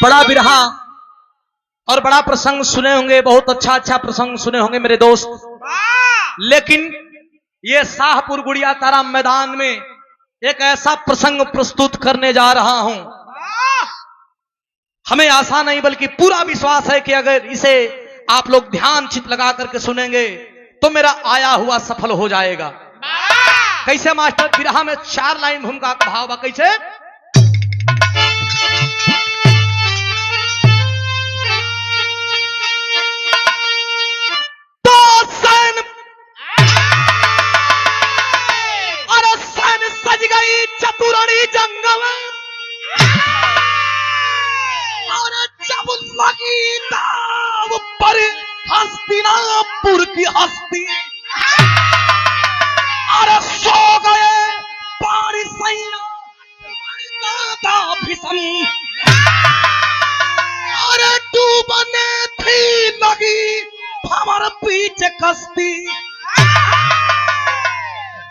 बड़ा बिरहा और बड़ा प्रसंग सुने होंगे, बहुत अच्छा अच्छा प्रसंग सुने होंगे मेरे दोस्त। लेकिन ये शाहपुर गुड़िया तारा मैदान में एक ऐसा प्रसंग प्रस्तुत करने जा रहा हूं, हमें आशा नहीं बल्कि पूरा विश्वास है कि अगर इसे आप लोग ध्यान चित लगा करके सुनेंगे तो मेरा आया हुआ सफल हो जाएगा। कैसे मास्टर? बिरहा में 4 लाइन भूमिका का भाव बा। कैसे? तो सैन और सैन सज गई चतुरणी जंगल और जब लगी दाव पर हस्तिनापुर की हस्ती अरे सो गए पारिसैया भीषण अरे डूबने थी लगी भंवर पीछे कश्ती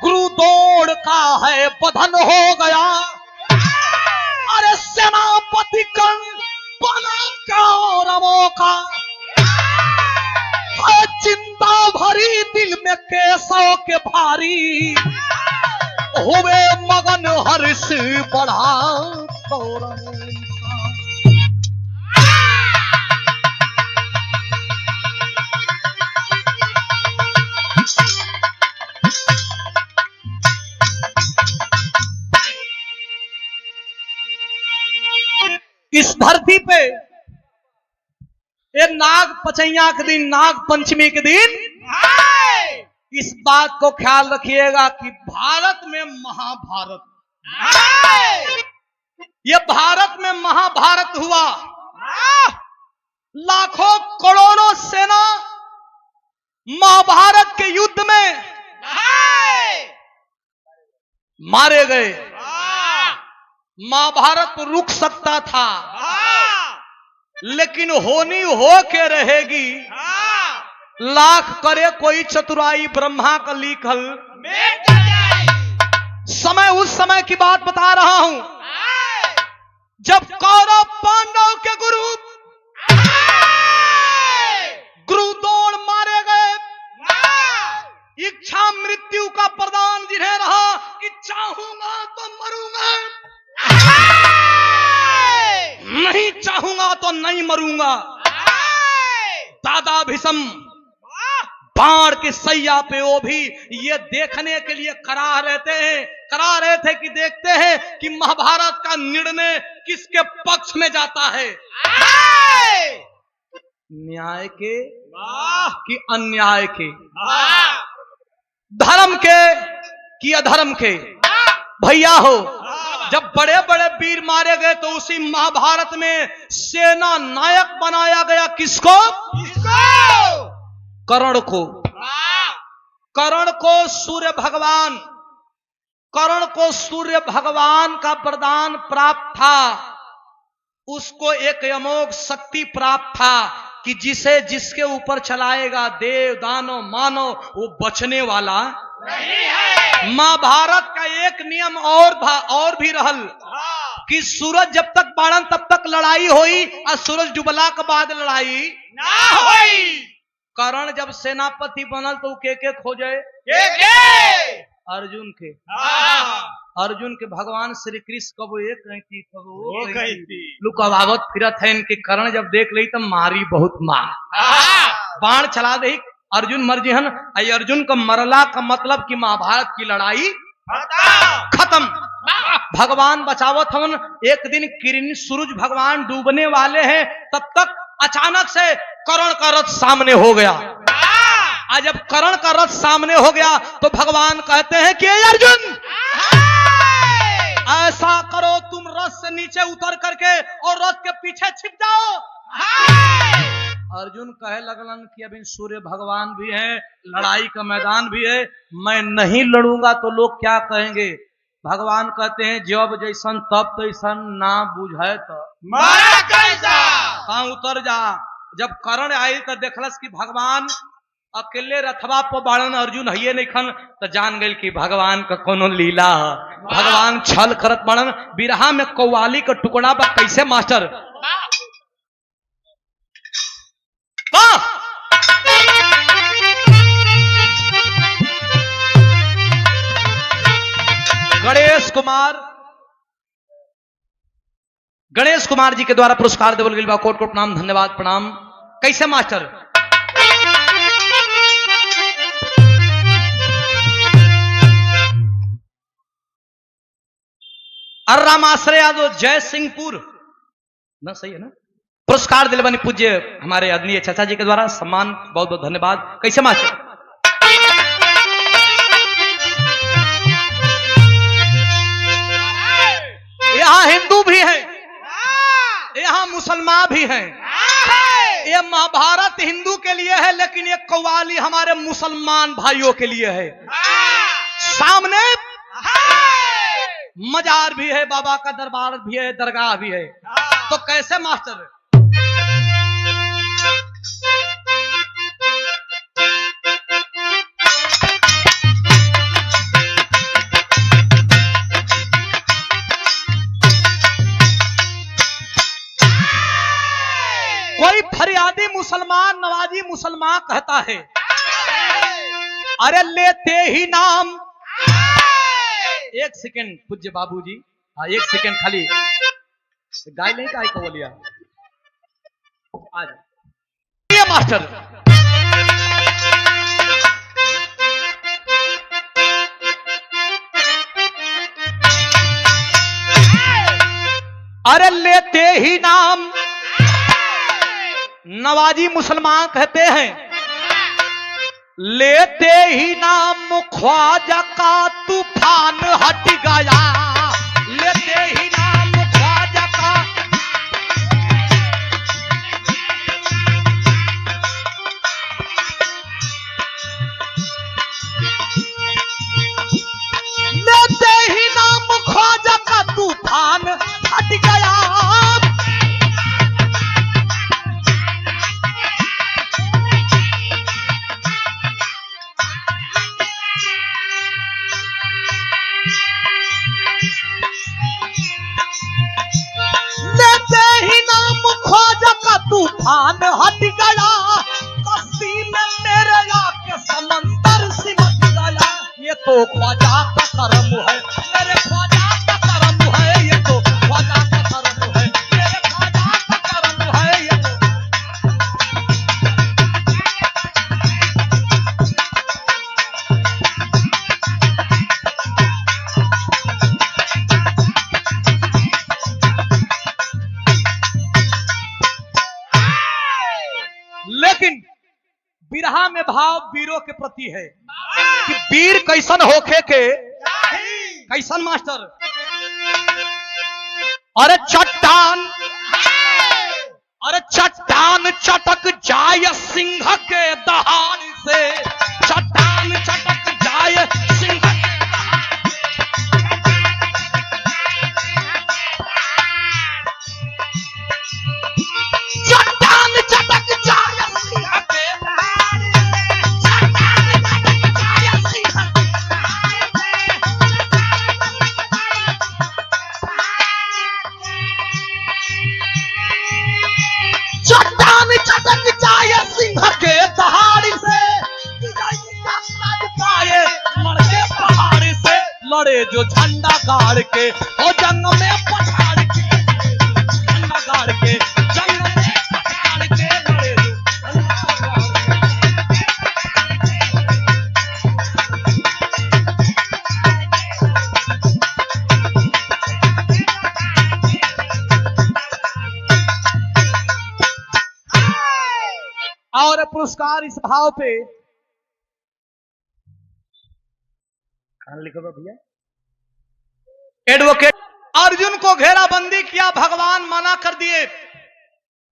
गुरु दौड़ का है बधन हो गया अरे सेनापति कण बना कौरवों का चिंता भरी दिल में केसों के भारी हुए मगन हर्ष बढ़ा इस धरती पे ये नाग पचैया के दिन, नाग पंचमी के दिन इस बात को ख्याल रखिएगा कि भारत में महाभारत, ये भारत में महाभारत हुआ। लाखों करोड़ों सेना महाभारत के युद्ध में मारे गए। महाभारत रुक सकता था लेकिन होनी हो के रहेगी। लाख करे कोई चतुराई ब्रह्मा का लिखल। समय उस समय की बात बता रहा हूं जब कौरव पांडव के गुरु दौड़ मारे गए। इच्छा मृत्यु का प्रदान जिन्हें रहा कि चाहूंगा तो मरूंगा, नहीं चाहूंगा तो नहीं मरूंगा। दादा भीषम बाण के सैया पे वो भी ये देखने के लिए करा रहे थे कि देखते हैं कि महाभारत का निर्णय किसके पक्ष में जाता है, न्याय के कि अन्याय के, धर्म के कि अधर्म के। भैया हो, जब बड़े बड़े वीर मारे गए तो उसी महाभारत में सेना नायक बनाया गया। किसको? कर्ण को। कर्ण को सूर्य भगवान का वरदान प्राप्त था। उसको एक अमोघ शक्ति प्राप्त था कि जिसके ऊपर चलाएगा देव दानव मानव वो बचने वाला नहीं है। महाभारत का एक नियम और भी रहल कि सूरज जब तक बाणन तब तक लड़ाई होई और सूरज डूबला के बाद लड़ाई ना होई। कर्ण जब सेनापति बनल तो के खोजे अर्जुन के। अर्जुन के भगवान श्री कृष्ण कबो एक कहती कबो कहती लुकावत फिरत है इनके। कर्ण जब देख ली तब मारी बहुत मार, बाण चला दे, अर्जुन मर जिहन। अर्जुन का मरला का मतलब कि महाभारत की लड़ाई खत्म। भगवान बचावत हवन। एक दिन किरण सूरज भगवान डूबने वाले हैं, तब तक अचानक से कर्ण का रथ सामने हो गया। आज जब कर्ण का रथ सामने हो गया तो भगवान कहते हैं कि अर्जुन ऐसा करो, तुम रथ से नीचे उतर करके और रथ के पीछे छिप जाओ। अर्जुन कहे लगलन कि अभी सूर्य भगवान भी है, लड़ाई का मैदान भी है, मैं नहीं लड़ूंगा तो लोग क्या कहेंगे। भगवान कहते हैं जब जैसन तब तैसन, ना बुझे तो मारा कैसा, कहां उतर जा। जब कर्ण आई तो देखलस कि भगवान अकेले रथवा पर बाड़न, अर्जुन हइये नहीं खन, तो जान गई कि भगवान का कोनो लीला है। भगवान छल करत बाड़न। बिरहा में कौवाली का टुकड़ा बा। कैसे मास्टर? वाह! गणेश कुमार जी के द्वारा पुरस्कार देवल गइल बा। कोट कोट प्रणाम, धन्यवाद, प्रणाम। कैसे मास्टर? रामाश्रय यादव, जय सिंहपुर ना, सही है ना? पुरस्कार दिले बनी पूज्य हमारे आदरणीय चाचा जी के द्वारा, सम्मान, बहुत बहुत धन्यवाद। कैसे मास्टर? यहाँ हिंदू भी हैं, यहाँ मुसलमान भी हैं। ये महाभारत हिंदू के लिए है, लेकिन ये कव्वाली हमारे मुसलमान भाइयों के लिए है। सामने मजार भी है, बाबा का दरबार भी है, दरगाह भी है। तो कैसे मास्टर? कोई फरियादी मुसलमान, नवाजी मुसलमान कहता है, अरे लेते ही नाम। एक सेकेंड पूज्य बाबूजी, हाँ एक सेकेंड खाली, गाय नहीं गाय को बोलिया आज ये मास्टर। अरे लेते ही नाम, नवाजी मुसलमान कहते हैं, लेते ही नाम ख्वाजा का तूफान हट गया। लेते ही नाम ख्वाजा का, लेते ही नाम ख्वाजा का तूफान हट गया। तूफान हट गया, कश्ती में मेरे आके समंदर सिमट गया। ये तो ख्वाजा का करम है, मेरे ख्वाजा का करम है। ये तो ख्वाजा का करम है, मेरे ख्वाजा का करम है। ये तो लेकिन बिरहा में भाव वीरों के प्रति है कि वीर कैसन होखे के, कैसन मास्टर? अरे चट्टान, अरे चट्टान चटक जाए सिंह के दहाड़ से। चट्टान चटक जाए सिंह के दहाड़ से। चट्टान चटक जाए सिंह के दहाड़ से। चट्टान चटक जाए सिंह के दहाड़ से। चट्टान चटक जाए सिंह के दहाड़ से। लड़के पहाड़ से लड़े जो झंडा गाड़ के, ओ जंग में पछाड़ के। झंडा गाड़ के जंग में पछाड़ के, लड़े जो झंडा गाड़ के। और पुरस्कार इस भाव पे लिखो भैया। एडवोकेट अर्जुन को घेराबंदी किया, भगवान मना कर दिए।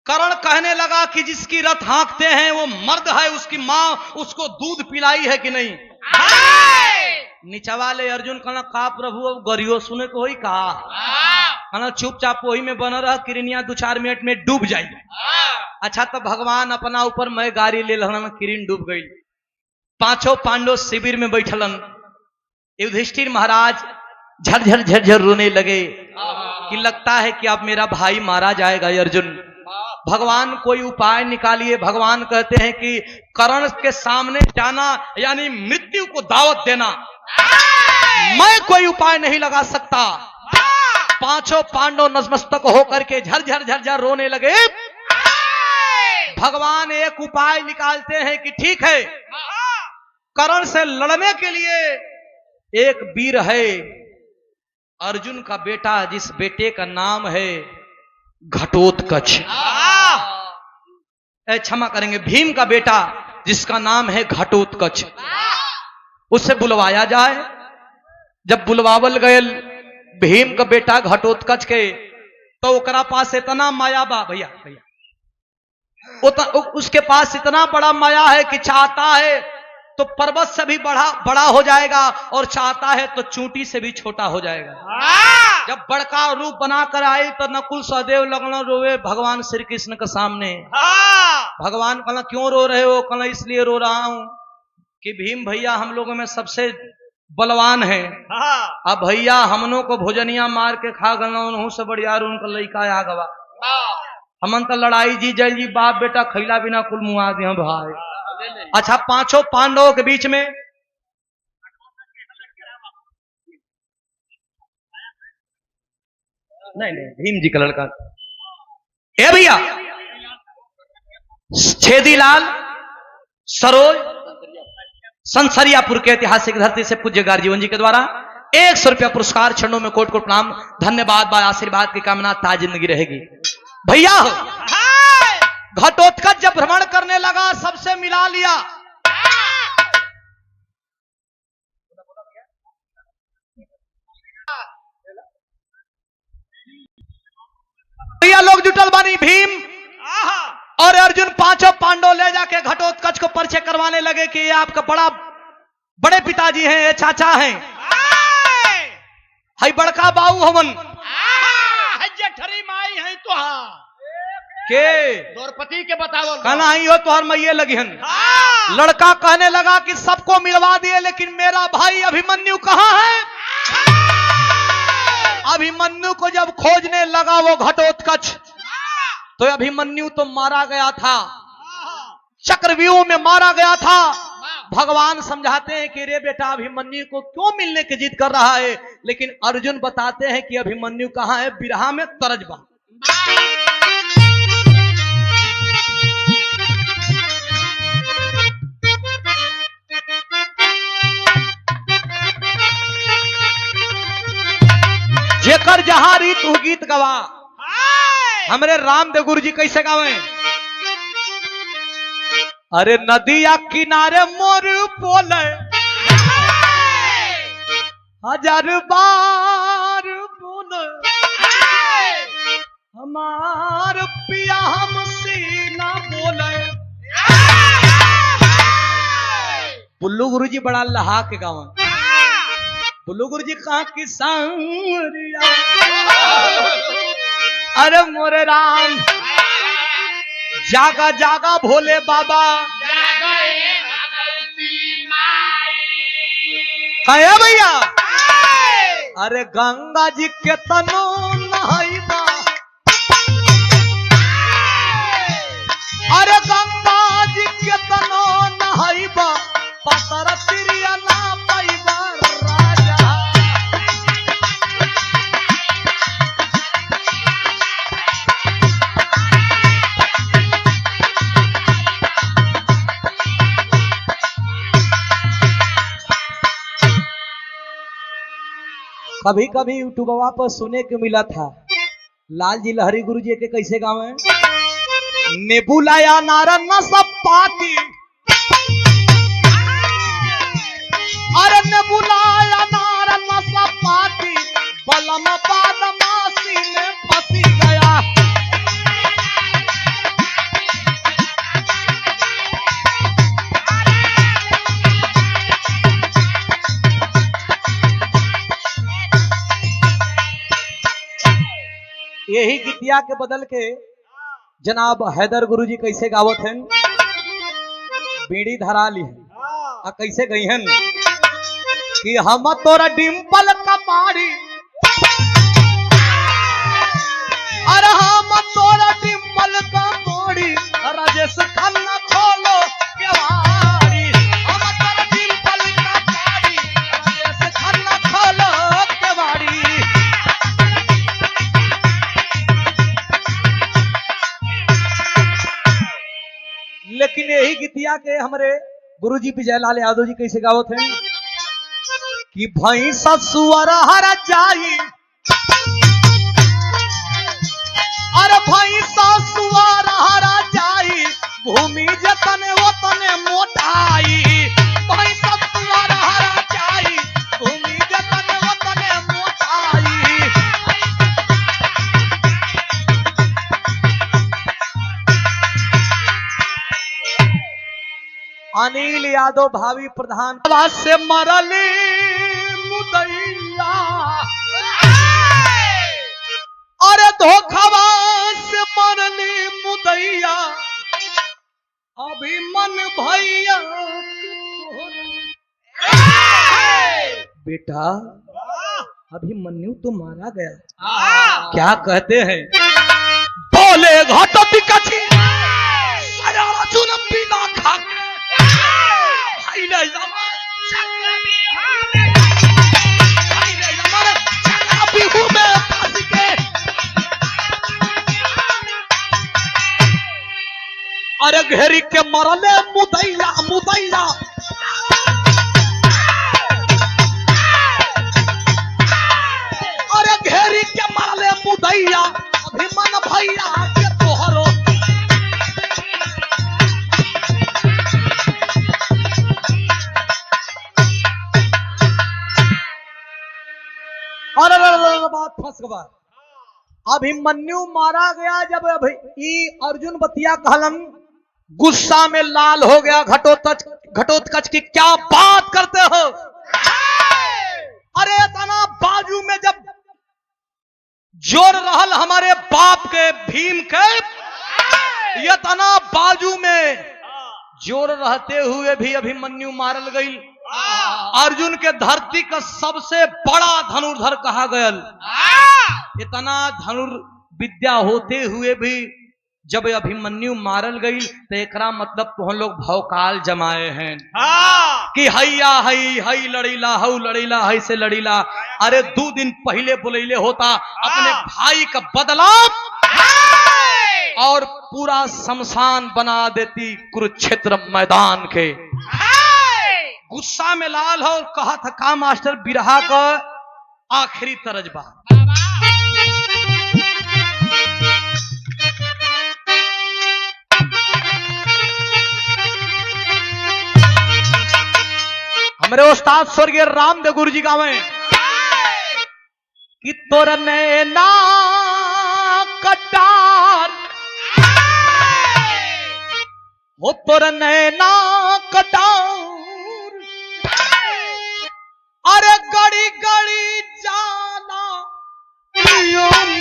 कर्ण कहने लगा कि जिसकी रथ हाँकते हैं वो मर्द है, उसकी मां उसको दूध पिलाई है कि नहीं? नीचा वाले अर्जुन कहना, का प्रभु अब गरियो सुने को ही कहा, कहना चुपचाप वही में बना रहा, किरनिया 2-4 मिनट में डूब जाएगी। अच्छा तो भगवान अपना ऊपर मैं गाड़ी ले लहन, किरण डूब गई। पांचों पांडव शिविर में बैठलन। युधिष्ठिर महाराज झरझर झरझर रोने लगे कि लगता है कि अब मेरा भाई मारा जाएगा। अर्जुन भगवान कोई उपाय निकालिए। भगवान कहते हैं कि कर्ण के सामने जाना यानी मृत्यु को दावत देना, मैं कोई उपाय नहीं लगा सकता। पांचों पांडव नतमस्तक होकर के झरझर झरझर रोने लगे। भगवान एक उपाय निकालते हैं कि ठीक है, कर्ण से लड़ने के लिए एक वीर है, अर्जुन का बेटा, जिस बेटे का नाम है घटोत्कच। क्षमा करेंगे, भीम का बेटा जिसका नाम है घटोत्कच, उसे बुलवाया जाए। जब बुलवावल गए भीम का बेटा घटोत्कच के, तो ओकरा पास इतना माया बा भैया उसके पास इतना बड़ा माया है कि चाहता है तो पर्वत से भी बड़ा हो जाएगा और चाहता है तो चूंटी से भी छोटा हो जाएगा। जब बड़का रूप बनाकर आई तो नकुल सहदेव लगना रोवे भगवान श्री कृष्ण के सामने। भगवान कहना क्यों रो रहे हो? कहना इसलिए रो रहा हूं कि भीम भैया हम लोगों में सबसे बलवान है। अब भैया हमनों को भोजनिया मार के खा गलना, उन्हों से बढ़िया उनका लड़का आ गवा। हमन तो लड़ाई जी जय जी बाप बेटा खैला बिना कुल मुआ दिया भाई। अच्छा, पांचों पांडवों के बीच में नहीं भीम जी का लड़का ए भैया छेदीलाल सरोज संसरियापुर के ऐतिहासिक धरती से पूज्य गार्जीवन जी के द्वारा 100 रुपया पुरस्कार, क्षणों में कोट कोट प्रणाम, धन्यवाद बा आशीर्वाद की कामना ता जिंदगी रहेगी। भैया घटोत्कच जब भ्रमण करने लगा सबसे मिला लिया। भैया लोग जुटल बानी, भीम और अर्जुन पांचों पांडव ले जाके घटोत्कच को परिचय करवाने लगे कि ये आपका बड़े पिताजी हैं, ये चाचा हैं, हई बड़का बाऊ हमन जठरी माई है तो के द्रौपदी के बताओ कहना ही हो तो हर मैये लगी हन। लड़का कहने लगा कि सबको मिलवा दिए लेकिन मेरा भाई अभिमन्यु कहाँ है? अभिमन्यु को जब खोजने लगा वो घटोत्कच, तो अभिमन्यु तो मारा गया था, चक्रव्यूह में मारा गया था। भगवान समझाते हैं कि रे बेटा अभिमन्यु को क्यों मिलने की जिद कर रहा है, लेकिन अर्जुन बताते हैं कि अभिमन्यु कहाँ है? बिरहा में तरजबा। जेकर जहां रीत उ गीत गवा। हमरे रामदेव गुरु जी कैसे गावे? अरे नदिया किनारे मोर बोले हजार बार बोले, हमार पिया हमसे ना बोले। बुल्लू गुरु जी बड़ा लहा के गावन। बुल्लू गुरु जी कहा कि सांवरिया, अरे मोरे राम जागा जागा भोले बाबा, कहे भैया अरे गंगा जी के तनो नहाइबा, अरे गंगा जी के तनो नहाइबा, पतर तिरिया ना पाइबा राजा। कभी कभी यूट्यूबवा पर सुने के मिला था लाल जी लहरी गुरु जी के कैसे गावे? नेबुलाया नारन न सब पाती, अरे नेबुलाया नारन न सब पाती, बलम बादमासी में फंसी गया। यही गीतिया के बदल के जनाब हैदर गुरु जी कैसे गावत हैं? बीड़ी धरा ली है कैसे गई हैं कि हम तोरा डिम्पल कपाड़ी, अरे हम तोरा डिम्पल कपाड़ी, लेकिन यही गीतिया के हमारे गुरुजी विजयलाल यादव जी कैसे गावत हैं कि भैंस सुअर हर जाई, अरे भैंस सुअर हर जाई, भूमि जतन वतन मोटाई। भैंस सुअर हर जाई, भूमि जतन वतन मोटाई। अनिल यादव भावी प्रधान से मरली मुदैया, अरे धोखावा से मरली मुदैया, अभिमन भैया बेटा अभिमन्यु तो मारा गया। क्या कहते हैं बोले घटती कछी सयारा चुन बिना खा अरे घेरी के मरले मुदैया मुदैया, अरे घेरी के मरले मुदैया, अभिमन भैया के तोहरो। अरे बात फंस गया। अभिमन्यु मारा गया जब अर्जुन बतिया कहलन, गुस्सा में लाल हो गया घटोत्कच की क्या बात करते हो। अरे तना बाजू में जब जोर रहल हमारे बाप के भीम के, ये तना बाजू में जोर रहते हुए भी अभिमन्यु मारल गई। अर्जुन के धरती का सबसे बड़ा धनुर्धर कहा गयल। इतना धनुर्विद्या होते हुए भी जब अभिमन्यु मारल गई तो एकरा मतलब तो हम लोग भौकाल जमाए हैं कि हैया हई हई लड़ीला हऊ लड़ीला हई से लड़ीला। अरे 2 दिन पहले बुलैले होता अपने भाई का बदला और पूरा शमशान बना देती कुरुक्षेत्र मैदान के। गुस्सा में लाल हो कहा था का मास्टर बिरहा का आखिरी तरजबा। हमारे उस्ताद स्वर्गीय रामदेव गुरु जी गावे कि तोर नैना कटार हो तोर नैना कटार, अरे गड़ी गड़ी जाना गड़ी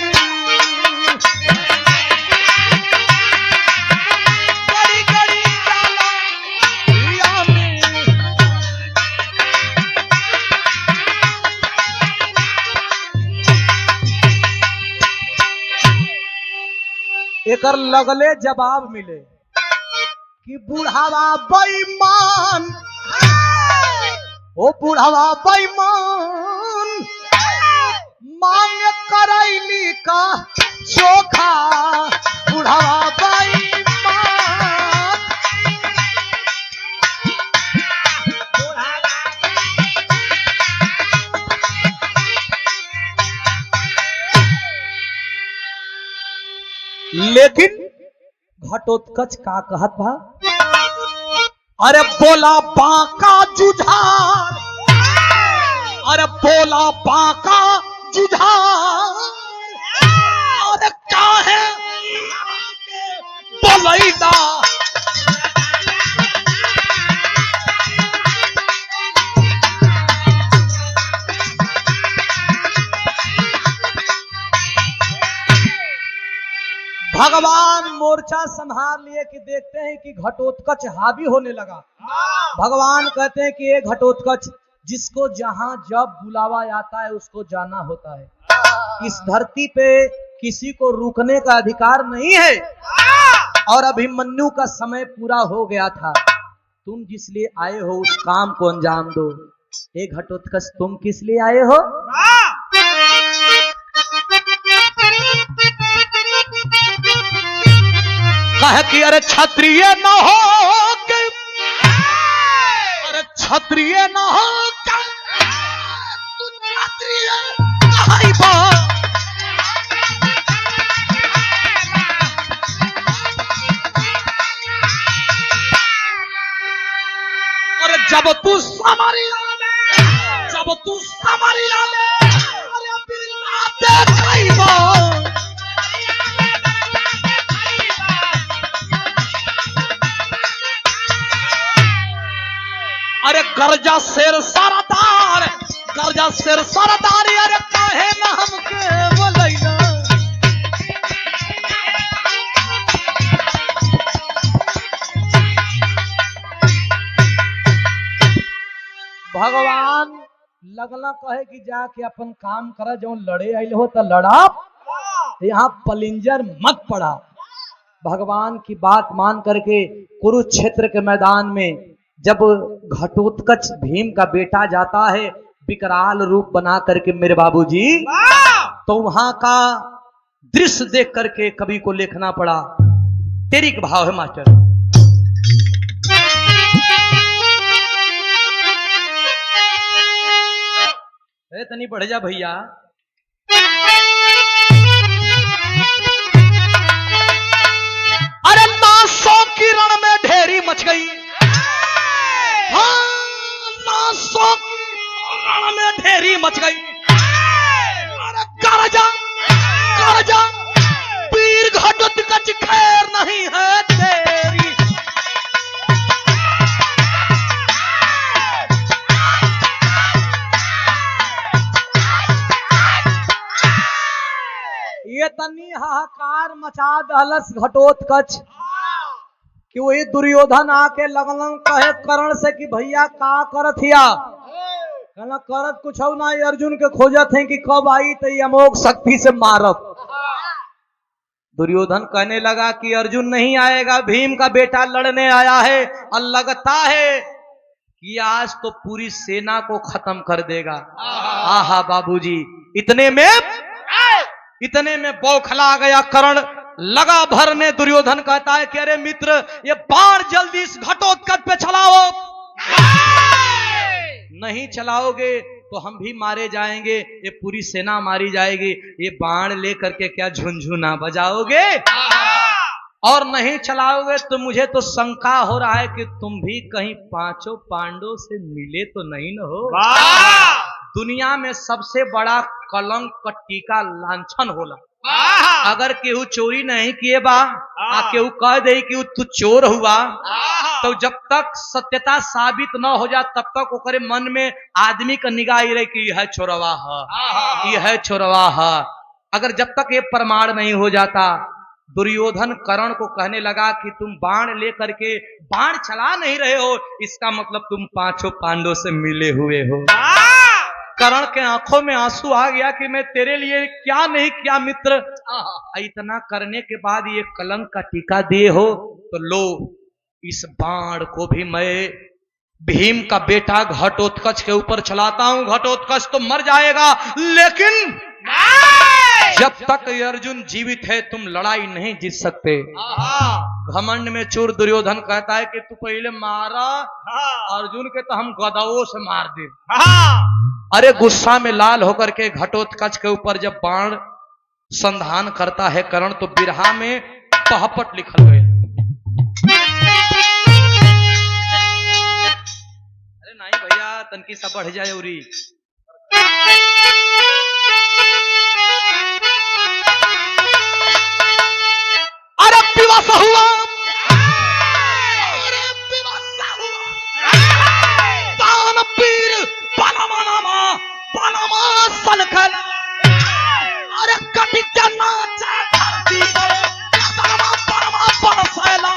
गड़ी जाना। एकर लगले जवाब मिले कि बुढ़ावा बेईमान, ओ बुढ़ावा बेईमान, मांग करैली का चोखा। बुढ़ावा बेईमान, लेकिन घटोत्कच का कहत बा, अरे बोला बांका जुझार, अरे बोला बांका जुझार, अरे काहे बोलैला। भगवान मोर्चा संभाल लिए कि देखते हैं कि घटोत्कच हावी होने लगा। भगवान कहते हैं कि ये घटोत्कच, जिसको जहां जब बुलावा आता है उसको जाना होता है। इस धरती पे किसी को रुकने का अधिकार नहीं है और अभिमन्यु का समय पूरा हो गया था। तुम जिस लिए आए हो उस काम को अंजाम दो। ये घटोत्कच तुम किस लिए आए हो? कहे कि अरे क्षत्रिय न हो के, अरे क्षत्रिय न हो के, तू क्षत्रिय कहैबा। अरे जब तू समरिया में, जब तू समरिया में अरे बिरला देखैबा। अरे गर्जा शेर सरदार, गर्जा शेर सरदार, अरे काहे ना हमके बोलैना। भगवान लगला कहे कि जाके अपन काम करा, जो लड़े आइल हो तो लड़ा, यहाँ पलिंजर मत पड़ा। भगवान की बात मान करके कुरुक्षेत्र के मैदान में जब घटोत्कच भीम का बेटा जाता है विकराल रूप बना करके मेरे बाबूजी, तो वहां का दृश्य देख करके कवि को लिखना पड़ा। तेरी का भाव है मास्टर। अरे तनी बढ़ जा भैया। अरे नासों की रण में ढेरी मच गई, नासों की रण में ढेरी मच गई। अरे गरजा गरजा वीर घटोत्कच खैर नहीं है तेरी। ये तनी हाहाकार मचा दहलस घटोत्कच कि वही दुर्योधन आके लगलन कहे कर्ण से कि भैया का करत हिया। कहना करत कुछ हो ना, अर्जुन के खोजत है कि कब आई तो अमोघ शक्ति से मारब। दुर्योधन कहने लगा कि अर्जुन नहीं आएगा, भीम का बेटा लड़ने आया है और लगता है कि आज तो पूरी सेना को खत्म कर देगा। आहा बाबूजी, इतने में बौखला गया कर्ण, लगा भरने। दुर्योधन कहता है कि अरे मित्र, ये बाण जल्दी इस घटोत्कच पे चलाओ, नहीं चलाओगे तो हम भी मारे जाएंगे, ये पूरी सेना मारी जाएगी। ये बाण लेकर के क्या झुनझुना बजाओगे? और नहीं चलाओगे तो मुझे तो शंका हो रहा है कि तुम भी कहीं पांचों पांडवों से मिले तो नहीं न हो। दुनिया में सबसे बड़ा कलंक का टीका लांछन होला। अगर केहू चोरी नहीं किए बा, केहू कह दे कि तू चोर हुआ, तो जब तक सत्यता साबित न हो जाए तब तक ओकरे मन में आदमी का निगाह रहे कि यह चोरवा है, यह चोरवा है। अगर जब तक ये प्रमाण नहीं हो जाता, दुर्योधन कर्ण को कहने लगा कि तुम बाण लेकर के बाण चला नहीं रहे हो, इसका मतलब तुम पांचों पांडवों से मिले हुए हो। कर्ण के आंखों में आंसू आ गया कि मैं तेरे लिए क्या नहीं किया मित्र। इतना करने के बाद ये कलंक का टीका दिए हो, तो लो इस बाण को भी मैं भीम का बेटा घटोत्कच के ऊपर चलाता हूं। घटोत्कच तो मर जाएगा, लेकिन जब तक अर्जुन जीवित है तुम लड़ाई नहीं जीत सकते। घमंड में चूर दुर्योधन कहता है कि तू पहले मारा अर्जुन के तो हम गदाओं से मार दे। अरे गुस्सा में लाल होकर के घटोत्कच के ऊपर जब बाण संधान करता है कर्ण, तो बिरहा में पहपट लिखल गए। अरे नहीं भैया, तनकी सब बढ़ जाए उरी। अरे विवश हुआ, अरे विवश हुआ दानवीर बलवानमा बलवा सनखल। अरे कटिक नाचे धरती पर बलवा बलवा बरसैला।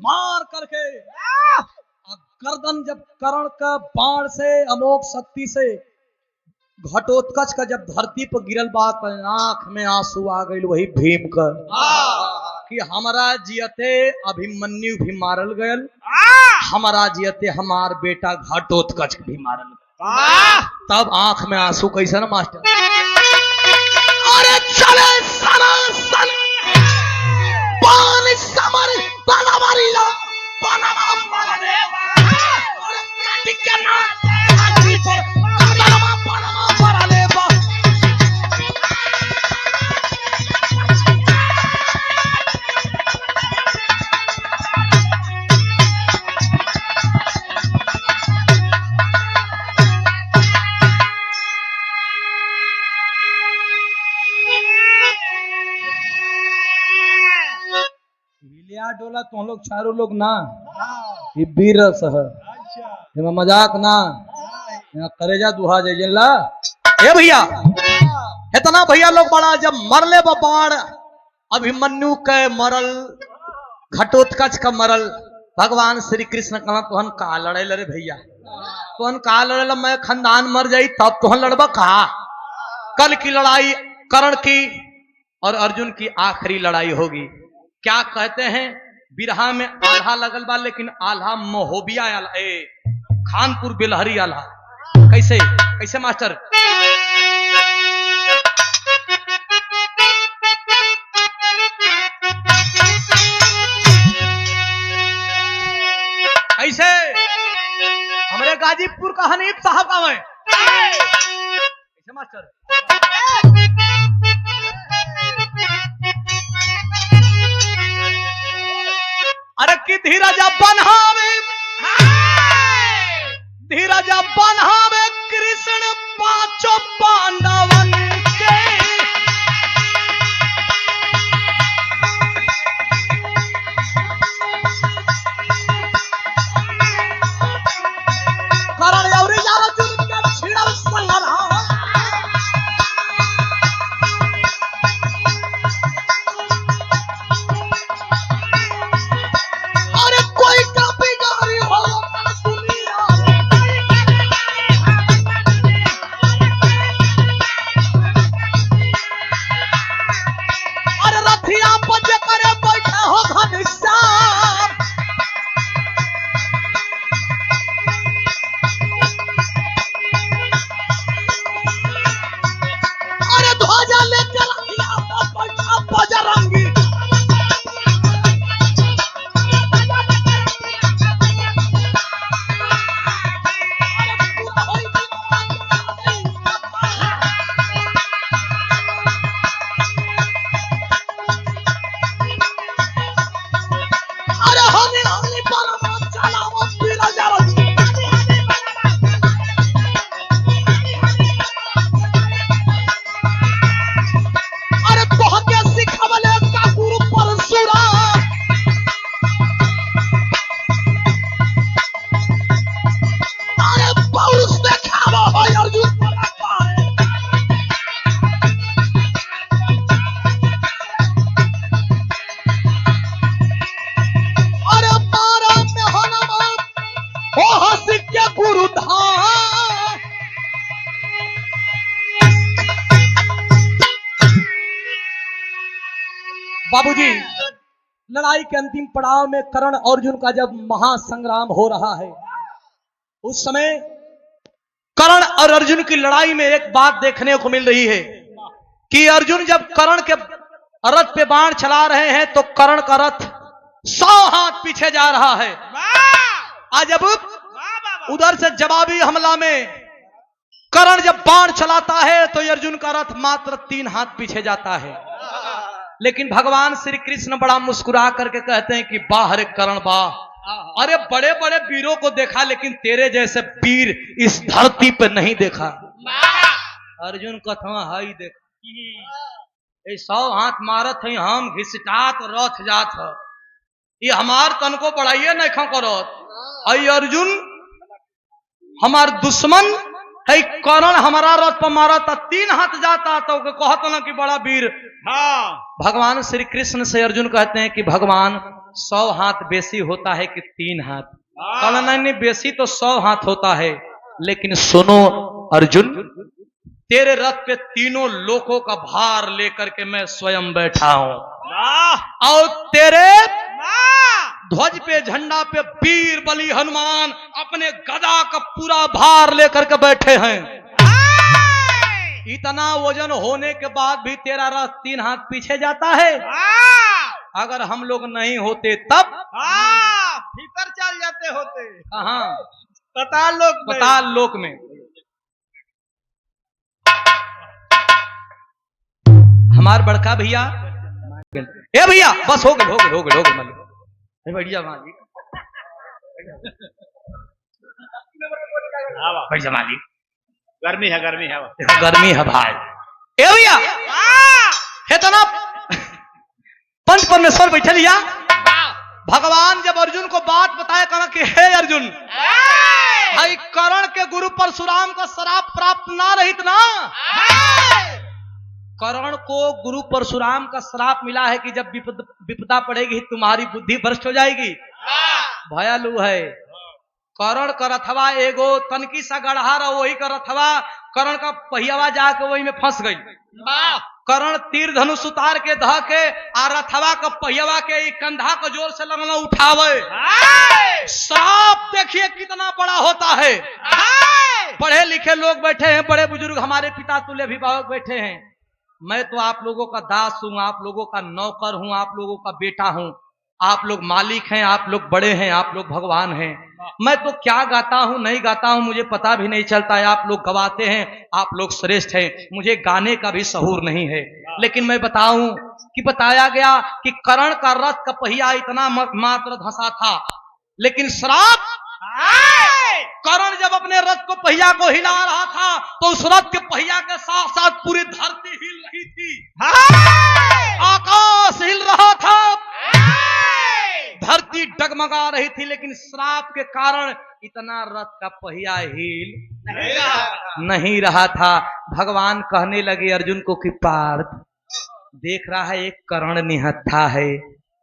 मार करके गर्दन जब कर्ण का बाण से अमोघ शक्ति से घटोत्कच का जब धरती पर गिरल बात आंख में आंसू आ गई वही भीम का कि हमारा जियते अभिमन्यु भी मारल गयल, हमारा जियते हमार बेटा घटोत्कच भी मारल गयल। तब आंख में आंसू कैसे ना मास्टर? अरे चले सना सन पान समर बनवारीला बनवा मारे अरे काटी के ना काटी पर बनवा बनवा मारले बा। डोला तुम लोग चारों लोग ना ये वीर सह मजाक ना यहाँ करेजा दुहा जैला ए भैया इतना भैया लोग बड़ा जब मरले बाण अभिमन्यु के मरल घटोत्कच का मरल भगवान श्री कृष्ण कहना तुहन का लड़े लड़े भैया तुहन का लड़े मैं खानदान मर जाई तब तुहन लड़बा कहा। कल की लड़ाई कर्ण की और अर्जुन की आखिरी लड़ाई होगी। क्या कहते हैं बिरहा में आल्हा लगल बा लेकिन आल्हा महोबिया आल्हा खानपुर बेलहरी आल्हा कैसे कैसे मास्टर? कैसे हमारे गाजीपुर का हनीफ साहब का है कैसे मास्टर? अरे कि धीरज बन्हावे धीरज बन्हावे कृष्ण पांचों पांडवन के करण और अर्जुन के छिड़ल संगला बाबूजी लड़ाई के अंतिम पड़ाव में कर्ण अर्जुन का जब महासंग्राम हो रहा है उस समय कर्ण और अर्जुन की लड़ाई में एक बात देखने को मिल रही है कि अर्जुन जब कर्ण के रथ पे बाण चला रहे हैं तो कर्ण का रथ 100 हाथ पीछे जा रहा है। आज जब उधर से जवाबी हमला में कर्ण जब बाण चलाता है तो अर्जुन का रथ मात्र 3 हाथ पीछे जाता है। लेकिन भगवान श्री कृष्ण बड़ा मुस्कुरा करके कहते हैं कि बाहर कर्ण बाह, अरे बड़े बड़े वीरों को देखा लेकिन तेरे जैसे वीर इस धरती पे नहीं देखा। अर्जुन कथवा हाई देख 100 हाथ मारत है हम घिसटात रथ जात है ये हमार तन को बढ़ाइए नहीं करत। अर्जुन हमार दुश्मन है कर्ण हमारा रथ पर मारा था 3 हाथ जाता तो कहत ना कि बड़ा वीर। हाँ भगवान श्री कृष्ण से अर्जुन कहते हैं कि भगवान 100 हाथ बेसी होता है कि 3 हाथ? कहला नहीं बेसी तो 100 हाथ होता है, लेकिन सुनो अर्जुन, तेरे रथ पे तीनों लोकों का भार लेकर के मैं स्वयं बैठा हूं और तेरे ध्वज पे झंडा पे वीर बलि हनुमान अपने गदा का पूरा भार लेकर के बैठे हैं। इतना वजन होने के बाद भी तेरा रथ 3 हाथ पीछे जाता है। अगर हम लोग नहीं होते तब भीतर चल जाते होते। कहां? पाताल लोक में। हमारे बड़का भैया, ए भैया बस हो गए बढ़िया मालिक, बढ़िया मालिक। गर्मी है गर्मी है भाई। ए भैया है तो ना पंच परमेश्वर बैठे लिया। भगवान जब अर्जुन को बात बताया कहा कि हे अर्जुन, भाई कर्ण के गुरु परशुराम का श्राप प्राप्त ना रहित ना। कर्ण को गुरु परशुराम का श्राप मिला है कि जब विपदा पड़ेगी तुम्हारी बुद्धि भ्रष्ट हो जाएगी। भयालु है। कर्ण का रथवा एगो तनकी सा गढ़ा रहा, वही का रथवा कर्ण का पहियावा जाके वही में फंस गई। कर्ण तीर धनुष उतार के ध के आ रथवा का पहियावा के कंधा को जोर से लगना उठावे। श्राप देखिए कितना बड़ा होता है। पढ़े लिखे लोग बैठे हैं, बड़े बुजुर्ग हमारे पिता तुल्य अभिभावक बैठे हैं। मैं तो आप लोगों का दास हूं, आप लोगों का नौकर हूं, आप लोगों का बेटा हूं। आप लोग मालिक हैं, आप लोग बड़े हैं, आप लोग भगवान हैं। मैं तो क्या गाता हूं नहीं गाता हूं मुझे पता भी नहीं चलता है। आप लोग गवाते हैं, आप लोग श्रेष्ठ हैं, मुझे गाने का भी सहूर नहीं है। लेकिन मैं बताऊं कि बताया गया कि कर्ण का रथ का पहिया इतना मात्र धंसा था, लेकिन श्राप कर्ण जब अपने रथ को पहिया को हिला रहा था तो उस रथ के पहिया के साथ साथ पूरी धरती हिल रही थी, आकाश हिल रहा था, धरती डगमगा रही थी। लेकिन श्राप के कारण इतना रथ का पहिया हिल नहीं रहा था। भगवान कहने लगे अर्जुन को कि पार्थ देख रहा है एक कर्ण निहत्था है,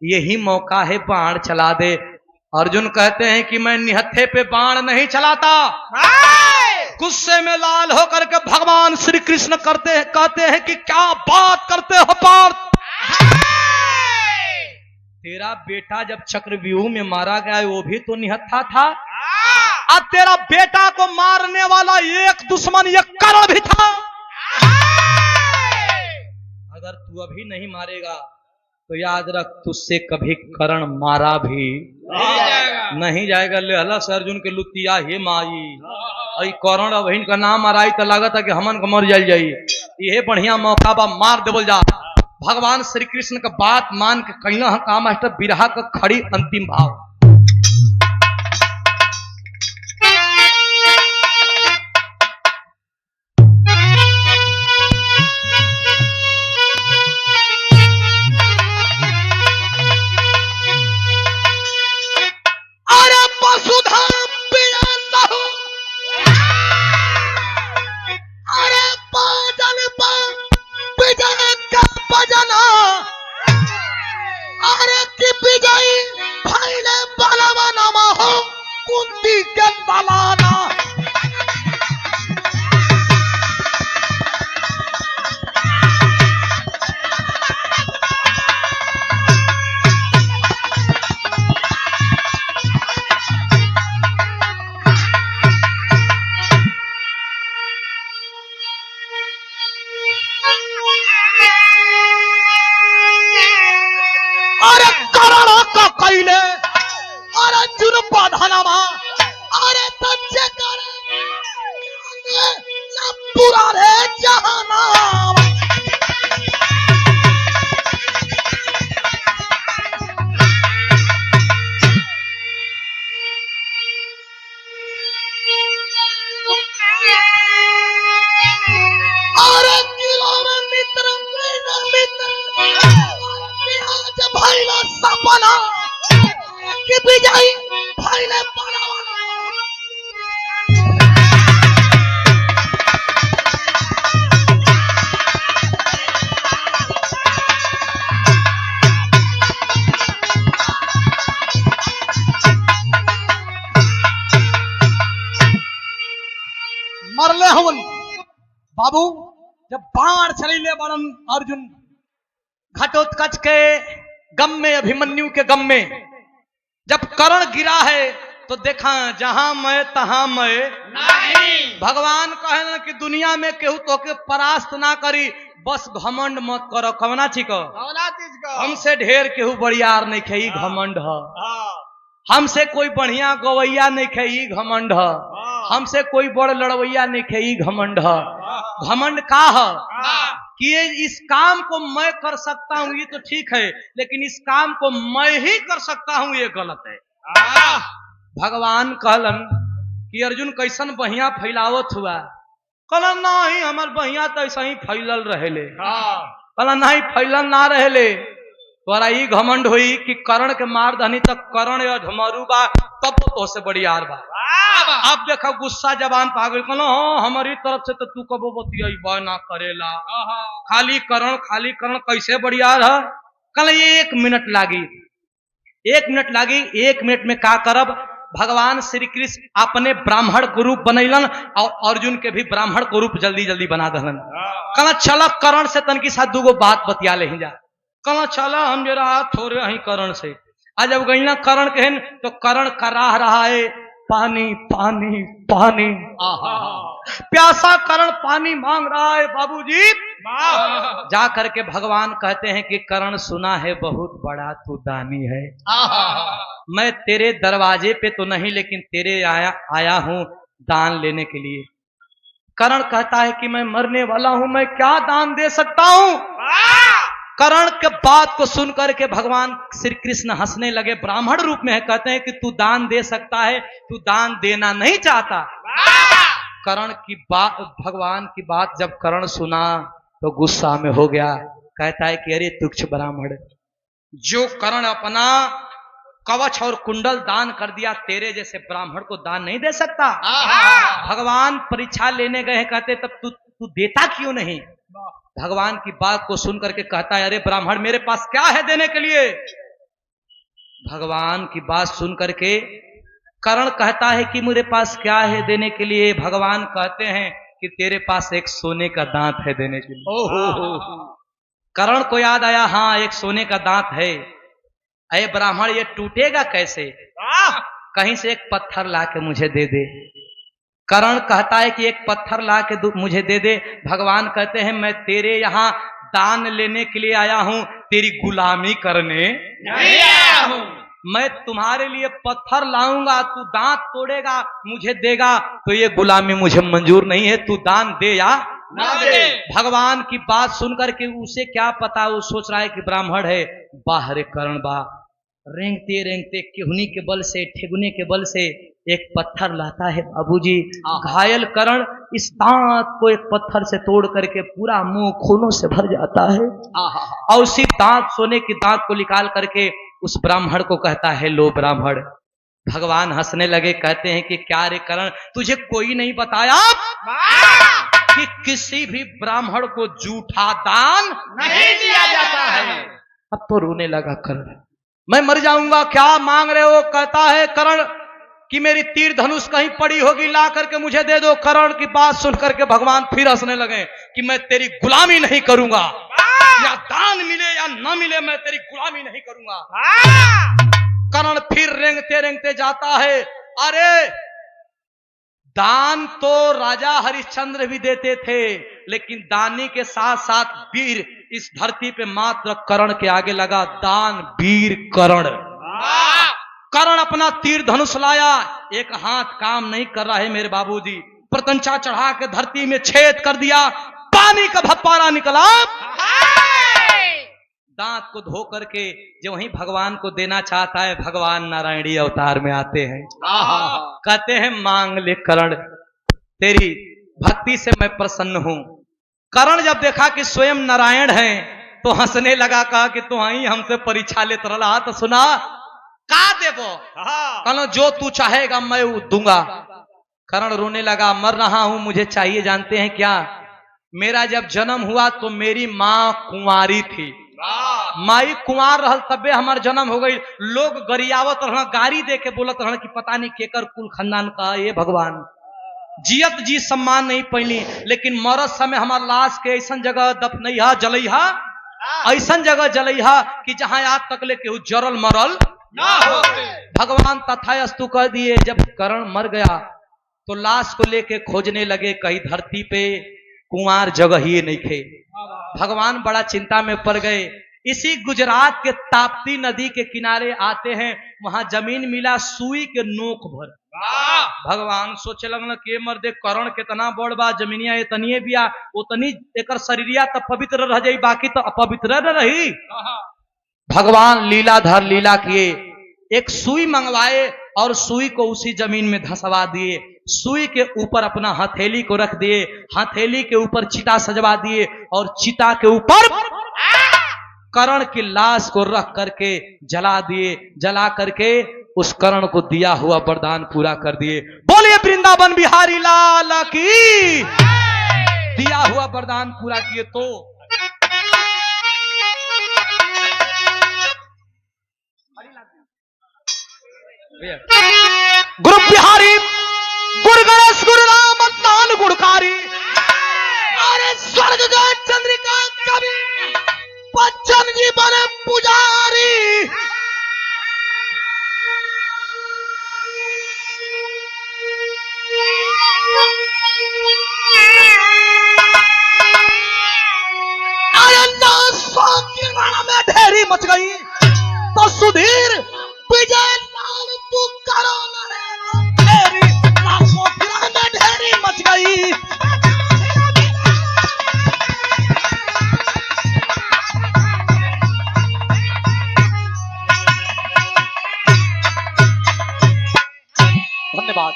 यही मौका है बाण चला दे। अर्जुन कहते हैं कि मैं निहत्थे पे बाण नहीं चलाता। गुस्से में लाल होकर के भगवान श्री कृष्ण कहते हैं कि क्या बात करते हो पार्थ, तेरा बेटा जब चक्रव्यूह में मारा गया वो भी तो निहत्था था। अब तेरा बेटा को मारने वाला एक दुश्मन ये कर्ण भी था। अगर तू अभी नहीं मारेगा तो याद रख तुझसे कभी कर्ण मारा भी नहीं जाएगा। लेहला से अर्जुन के लुतिया हे माई, अई कर्ण अब इनका नाम आराई तो लागत है कि हमन को मर जाई। ये बढ़िया मौका बा, मार देवल जा। भगवान श्री कृष्ण का बात मान के कहना काम मास्टर बिरहा का खड़ी अंतिम भाव। बड़न अर्जुन घटोत्कच के गम में, अभिमन्यु के गम में जब कर्ण गिरा है तो देखा जहां मैं तहां मैं नहीं। भगवान कहन कि दुनिया में केहू तो के परास्त ना करी, बस घमंड मत करो। कवना चीज कौना चीज का? हमसे ढेर केहू बड़ियार नहीं खे, घमंड है। हाँ, हमसे कोई बढ़िया गवैया नहीं खे, घमंड है। हमसे कोई बड़ लड़वैया नहीं खे, घमंड है। घमंड का है हाँ, कि ये इस काम को मैं कर सकता हूं ये तो ठीक है, लेकिन इस काम को मैं ही कर सकता हूं ये गलत है। हाँ, भगवान कहलन कि अर्जुन कैसन बहिया फैलावत हुआ। कहलन नहीं हमार बहिया तो ऐसा ही फैलल रहेले। हाँ, कहलन नहीं फैलल ना रहेले, तोरा ई घमंड हुई कि कर्ण के मार दहनी तक कर्ण अधमरू बा तब तो से बड़ी यार बा। वाह, अब देखो गुस्सा जबान पागल कहलो हाँ हमारी तरफ से तो तू कबो बतिया ना करेला, खाली कर्ण कैसे बड़ी यार है। कल ये 1 मिनट लागी, 1 मिनट लागी। 1 मिनट में का करब, भगवान श्री कृष्ण अपने ब्राह्मण को रूप बनैलन और अर्जुन के भी ब्राह्मण को रूप जल्दी जल्दी बना दहलन। कहला चल कर्ण से तनकी साथ दूगो बात बतिया ले जा। कहला चला हम जरा थोड़े ही कर्ण से। आज जब गई ना कर्ण कहन तो कर्ण कराह रहा है पानी पानी पानी, प्यासा कर्ण पानी मांग रहा है बाबूजी। जा करके भगवान कहते हैं कि कर्ण सुना है बहुत बड़ा तू दानी है, मैं तेरे दरवाजे पे तो नहीं लेकिन तेरे आया हूं दान लेने के लिए। कर्ण कहता है कि मैं मरने वाला हूं, मैं क्या दान दे सकता हूं। कर्ण के बात को सुन करके भगवान श्री कृष्ण हंसने लगे, ब्राह्मण रूप में है। कहते हैं कि तू दान दे सकता है, तू दान देना नहीं चाहता। कर्ण की बात, भगवान की बात जब कर्ण सुना तो गुस्सा में हो गया। कहता है कि अरे तुच्छ ब्राह्मण, जो कर्ण अपना कवच और कुंडल दान कर दिया, तेरे जैसे ब्राह्मण को दान नहीं दे सकता। भगवान परीक्षा लेने गए, कहते तब तू देता क्यों नहीं। भगवान की बात को सुन करके कहता है अरे ब्राह्मण मेरे पास क्या है देने के लिए। भगवान की बात सुन करके कर्ण कहता है कि मेरे पास क्या है देने के लिए। भगवान कहते हैं कि तेरे पास एक सोने का दांत है देने के लिए। कर्ण को याद आया, हाँ एक सोने का दांत है। अरे ब्राह्मण ये टूटेगा कैसे, कहीं से एक पत्थर ला के मुझे दे दे। कर्ण कहता है कि एक पत्थर ला के मुझे दे दे। भगवान कहते हैं मैं तेरे यहाँ दान लेने के लिए आया हूं, तेरी गुलामी करने नहीं आया हूं। मैं तुम्हारे लिए पत्थर लाऊंगा, तू दांत तोड़ेगा मुझे देगा, तो ये गुलामी मुझे मंजूर नहीं है। तू दान दे या ना दे। भगवान की बात सुनकर के उसे क्या पता, वो सोच रहा है कि ब्राह्मण है। बाहर कर्ण बा रेंगते रेंगते केहुनी के बल से, ठेगुने के बल से एक पत्थर लाता है बाबूजी। घायल कर्ण इस दांत को एक पत्थर से तोड़ करके पूरा मुंह खूनों से भर जाता है और उसी दांत, सोने की दांत को निकाल करके उस ब्राह्मण को कहता है लो ब्राह्मण। भगवान हंसने लगे, कहते हैं कि क्या रे कर्ण, तुझे कोई नहीं बताया कि किसी भी ब्राह्मण को झूठा दान नहीं दिया जाता है। अब तो रोने लगा कर्ण, मैं मर जाऊंगा, क्या मांग रहे हो। कहता है कर्ण कि मेरी तीर धनुष कहीं पड़ी होगी, ला करके मुझे दे दो। कर्ण की बात सुन करके भगवान फिर हंसने लगे कि मैं तेरी गुलामी नहीं करूंगा, या दान मिले या न मिले मैं तेरी गुलामी नहीं करूंगा। कर्ण फिर रेंगते रेंगते जाता है। अरे दान तो राजा हरिश्चंद्र भी देते थे, लेकिन दानी के साथ साथ वीर इस धरती पे मात्र कर्ण के आगे लगा। दान वीर कर्ण। कर्ण अपना तीर धनुष लाया, एक हाथ काम नहीं कर रहा है मेरे बाबूजी। प्रतंचा चढ़ा के धरती में छेद कर दिया, पानी का भप्पारा निकला। दांत को धो करके जो वही भगवान को देना चाहता है, भगवान नारायणी अवतार में आते हैं। कहते हैं मांग ले कर्ण, तेरी भक्ति से मैं प्रसन्न हूं। कर्ण जब देखा कि स्वयं नारायण हैं तो हंसने लगा, कहा कि तू आई हमसे परीक्षा ले रहा तो सुना का देबो। कहना जो तू चाहेगा मैं दूंगा। कर्ण रोने लगा, मर रहा हूं, मुझे चाहिए जानते हैं क्या। मेरा जब जन्म हुआ तो मेरी माँ कुंवारी थी, माई कुंवार रहल तबे हमार जन्म हो गई। लोग गरियावत रहना, गाड़ी दे के बोलत रहना कि पता नहीं केकर कुल खानदान का। ये भगवान जियत जी सम्मान नहीं पैली, लेकिन मरत समय हमार लाश के ऐसा जगह दफनैहा जलैहा, ऐसा जगह जलैहा कि जहां आज तक ले केहू जरल मरल ना होते। भगवान तथास्तु कह दिए। जब कर्ण मर गया तो लाश को लेके खोजने लगे, कहीं धरती पे कुंवार जगह ही नहीं थे। भगवान बड़ा चिंता में पड़ गए। इसी गुजरात के ताप्ती नदी के किनारे आते हैं, वहां जमीन मिला सुई के नोक भर। भगवान सोचे लगन कि मर्दे करण कितना बड़ बा, जमीनिया इतनी बिया, उतनी एकर शरीरिया तो पवित्र रह जाई, बाकी तो अपवित्र न रही। भगवान लीलाधर लीला किए, एक सुई मंगवाए और सुई को उसी जमीन में धंसवा दिए। सुई के ऊपर अपना हथेली को रख दिए, हथेली के ऊपर चिता सजवा दिए और चिता के ऊपर कर्ण की लाश को रख करके जला दिए। जला करके उस कर्ण को दिया हुआ वरदान पूरा कर दिए। बोलिए वृंदावन बिहारी लाल की। दिया हुआ वरदान पूरा किए। तो गुरु बिहारी गुरु गणेश गुरु राम दान गुणकारी, अरे स्वर्ग गए चंद्रिका कवि बच्चन जी बने पुजारी। में ढेरी मच गई तो सुधीर विजय लाल तू करो ढेरी में ढेरी मच गई। धन्यवाद।